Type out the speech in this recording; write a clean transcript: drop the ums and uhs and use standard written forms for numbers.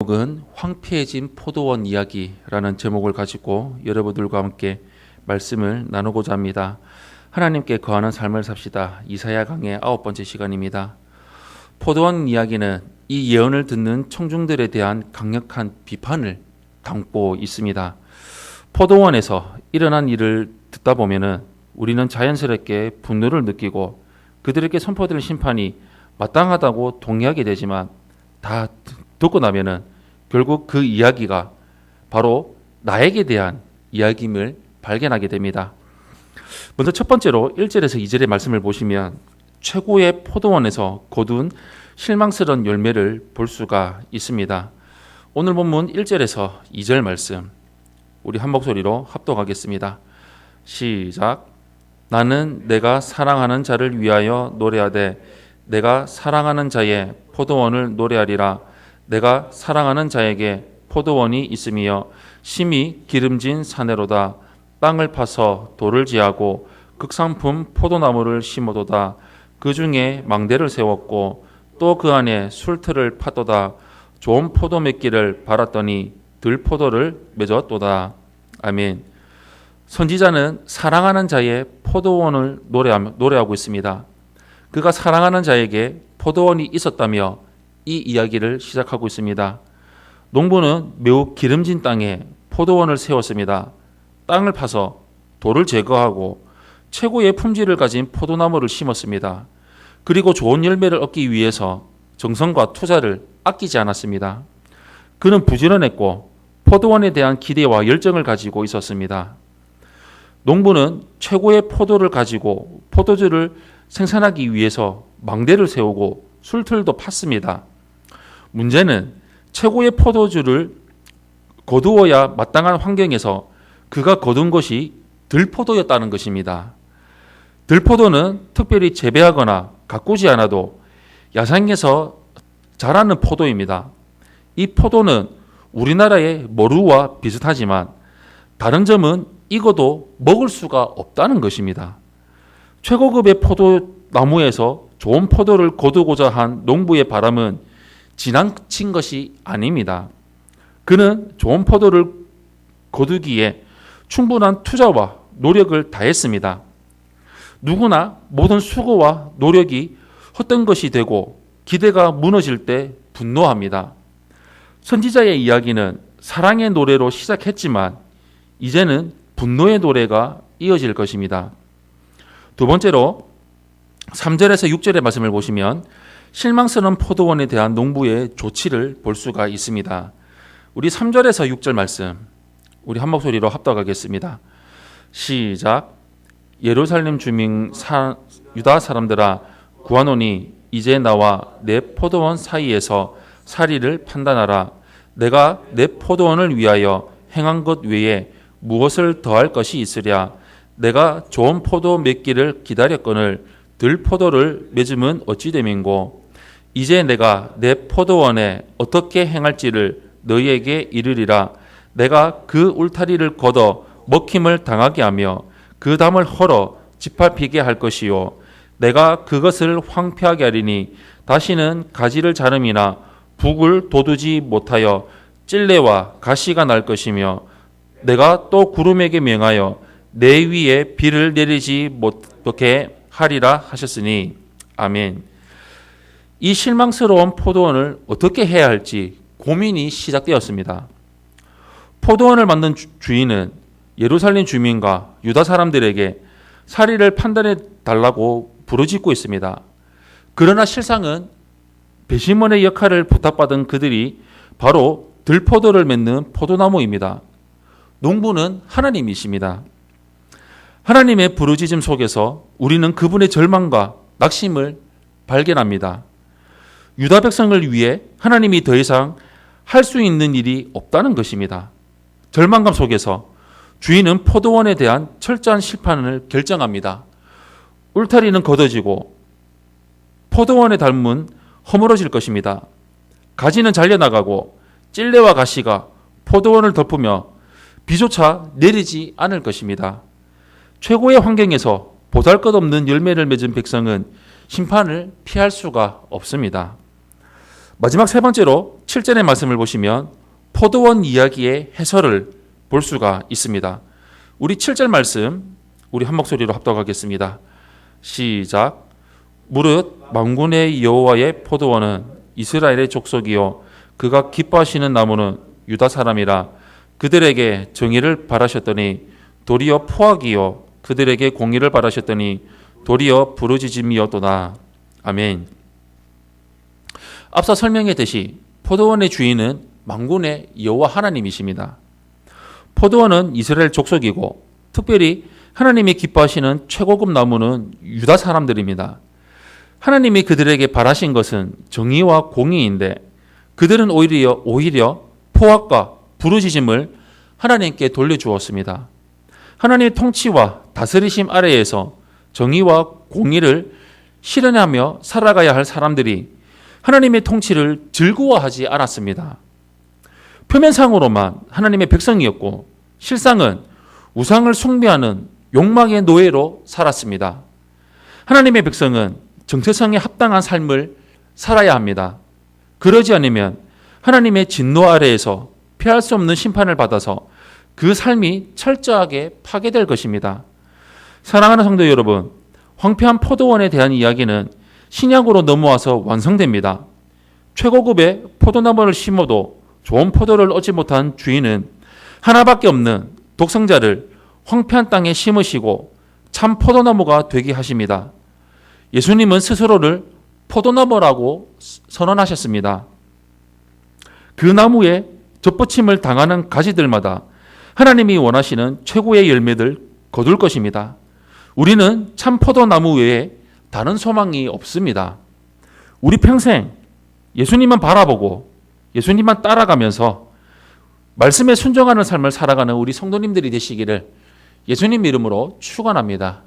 제목은 황폐해진 포도원 이야기라는 제목을 가지고 여러분들과 함께 말씀을 나누고자 합니다. 하나님께 거하는 삶을 삽시다. 이사야 강의 9번째 시간입니다. 포도원 이야기는 이 예언을 듣는 청중들에 대한 강력한 비판을 담고 있습니다. 포도원에서 일어난 일을 듣다 보면은 우리는 자연스럽게 분노를 느끼고 그들에게 선포될 심판이 마땅하다고 동의하게 되지만 다 듣고 나면은 결국 그 이야기가 바로 나에게 대한 이야기임을 발견하게 됩니다. 먼저 첫 번째로 1절에서 2절의 말씀을 보시면 최고의 포도원에서 거둔 실망스러운 열매를 볼 수가 있습니다. 오늘 본문 1절에서 2절 말씀 우리 한 목소리로 합독하겠습니다. 시작. 나는 내가 사랑하는 자를 위하여 노래하되 내가 사랑하는 자의 포도원을 노래하리라. 내가 사랑하는 자에게 포도원이 있으며 심히 기름진 사내로다. 땅을 파서 돌을 지하고 극상품 포도나무를 심어도다. 그 중에 망대를 세웠고 또 그 안에 술틀을 팠도다. 좋은 포도 맺기를 바랐더니 들포도를 맺었도다. 아멘. 선지자는 사랑하는 자의 포도원을 노래하고 있습니다. 그가 사랑하는 자에게 포도원이 있었다며 이 이야기를 시작하고 있습니다. 농부는 매우 기름진 땅에 포도원을 세웠습니다. 땅을 파서 돌을 제거하고 최고의 품질을 가진 포도나무를 심었습니다. 그리고 좋은 열매를 얻기 위해서 정성과 투자를 아끼지 않았습니다. 그는 부지런했고 포도원에 대한 기대와 열정을 가지고 있었습니다. 농부는 최고의 포도를 가지고 포도주를 생산하기 위해서 망대를 세우고 술틀도 팠습니다. 문제는 최고의 포도주를 거두어야 마땅한 환경에서 그가 거둔 것이 들포도였다는 것입니다. 들포도는 특별히 재배하거나 가꾸지 않아도 야생에서 자라는 포도입니다. 이 포도는 우리나라의 머루와 비슷하지만 다른 점은 익어도 먹을 수가 없다는 것입니다. 최고급의 포도나무에서 좋은 포도를 거두고자 한 농부의 바람은 지나친 것이 아닙니다. 그는 좋은 포도를 거두기에 충분한 투자와 노력을 다했습니다. 누구나 모든 수고와 노력이 헛된 것이 되고 기대가 무너질 때 분노합니다. 선지자의 이야기는 사랑의 노래로 시작했지만 이제는 분노의 노래가 이어질 것입니다. 두 번째로 3절에서 6절의 말씀을 보시면 실망스러운 포도원에 대한 농부의 조치를 볼 수가 있습니다. 우리 3절에서 6절 말씀 우리 한 목소리로 합독하겠습니다. 시작. 예루살렘 주민 유다 사람들아 구하노니 이제 나와 내 포도원 사이에서 사리를 판단하라. 내가 내 포도원을 위하여 행한 것 외에 무엇을 더할 것이 있으랴. 내가 좋은 포도 맺기를 기다렸거늘 들포도를 맺음은 어찌 됨인고. 이제 내가 내 포도원에 어떻게 행할지를 너희에게 이르리라. 내가 그 울타리를 걷어 먹힘을 당하게 하며 그 담을 헐어 짓밟히게 할 것이요. 내가 그것을 황폐하게 하리니 다시는 가지를 자름이나 북을 돋우지 못하여 찔레와 가시가 날 것이며 내가 또 구름에게 명하여 내 위에 비를 내리지 못하게 하리라 하셨으니 아멘. 이 실망스러운 포도원을 어떻게 해야 할지 고민이 시작되었습니다. 포도원을 만든 주인은 예루살렘 주민과 유다 사람들에게 사리를 판단해 달라고 부르짖고 있습니다. 그러나 실상은 배심원의 역할을 부탁받은 그들이 바로 들포도를 맺는 포도나무입니다. 농부는 하나님이십니다. 하나님의 부르짖음 속에서 우리는 그분의 절망과 낙심을 발견합니다. 유다 백성을 위해 하나님이 더 이상 할 수 있는 일이 없다는 것입니다. 절망감 속에서 주인은 포도원에 대한 철저한 심판을 결정합니다. 울타리는 걷어지고 포도원의 달문 허물어질 것입니다. 가지는 잘려나가고 찔레와 가시가 포도원을 덮으며 비조차 내리지 않을 것입니다. 최고의 환경에서 보잘것없는 열매를 맺은 백성은 심판을 피할 수가 없습니다. 마지막 세 번째로 7절의 말씀을 보시면 포도원 이야기의 해설을 볼 수가 있습니다. 우리 7절 말씀 우리 한 목소리로 합독하겠습니다. 시작. 무릇 만군의 여호와의 포도원은 이스라엘의 족속이요 그가 기뻐하시는 나무는 유다 사람이라. 그들에게 정의를 바라셨더니 도리어 포악이요 그들에게 공의를 바라셨더니 도리어 부르짖음이었도다. 아멘. 앞서 설명했듯이 포도원의 주인은 만군의 여호와 하나님이십니다. 포도원은 이스라엘 족속이고 특별히 하나님이 기뻐하시는 최고급 나무는 유다 사람들입니다. 하나님이 그들에게 바라신 것은 정의와 공의인데 그들은 오히려 포악과 부르짖음을 하나님께 돌려주었습니다. 하나님의 통치와 다스리심 아래에서 정의와 공의를 실현하며 살아가야 할 사람들이 하나님의 통치를 즐거워하지 않았습니다. 표면상으로만 하나님의 백성이었고 실상은 우상을 숭배하는 욕망의 노예로 살았습니다. 하나님의 백성은 정체성에 합당한 삶을 살아야 합니다. 그러지 않으면 하나님의 진노 아래에서 피할 수 없는 심판을 받아서 그 삶이 철저하게 파괴될 것입니다. 사랑하는 성도 여러분, 황폐한 포도원에 대한 이야기는 신약으로 넘어와서 완성됩니다. 최고급의 포도나무를 심어도 좋은 포도를 얻지 못한 주인은 하나밖에 없는 독생자를 황폐한 땅에 심으시고 참 포도나무가 되게 하십니다. 예수님은 스스로를 포도나무라고 선언하셨습니다. 그 나무에 접붙임을 당하는 가지들마다 하나님이 원하시는 최고의 열매를 거둘 것입니다. 우리는 참 포도나무 외에 다른 소망이 없습니다. 우리 평생 예수님만 바라보고 예수님만 따라가면서 말씀에 순종하는 삶을 살아가는 우리 성도님들이 되시기를 예수님 이름으로 축원합니다.